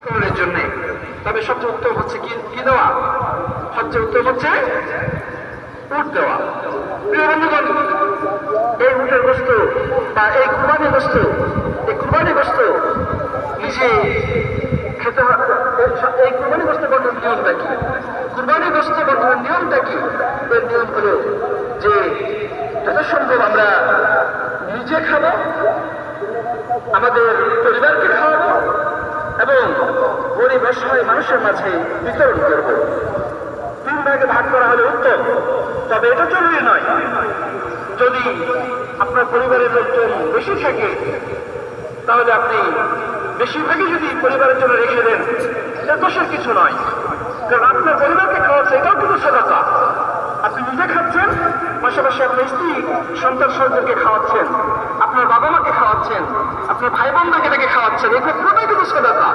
করার জন্য। তবে সবচেয়ে উত্তম হচ্ছে কি দেওয়া, সবচেয়ে উত্তম হচ্ছে উট দেওয়া। প্রিয় বন্ধুগণ, এই উটের গোস্ত বা এই কুরবানি গোস্ত নিজে খেতে হয়। এই কুরবানি গোস্ত বর্তমান নিয়মটা কি? কুরবানি গোস্ত বর্তমান নিয়মটা কি? এর নিয়ম হলো যে যথাসম্ভব আমরা নিজে খাবো, আমাদের পরিবারকে খাওয়াবো এবং গরিব অসহায় মানুষের মাঝে বিতরণ করব। 3 ভাগে ভাগ করা হলে উত্তম, তবে এটা জরুরি নয়। যদি আপনার পরিবারের লোকজন বেশি থাকে তাহলে আপনি বেশিরভাগই যদি পরিবারের জন্য রেখে দেন, এটা দোষের কিছু নয়। কারণ আপনার পরিবারকে খাওয়াচ্ছে, এটাও কিন্তু সাদাকা। আপনি নিজে খাচ্ছেন, পাশাপাশি আপনার স্ত্রী সন্তান সন্তানকে খাওয়াচ্ছেন, আপনার বাবা মাকে খাওয়াচ্ছেন, আপনার ভাই বোনদেরকে তাকে খাওয়াচ্ছেন, এই ক্ষেত্রটাই কিন্তু সাদাকা।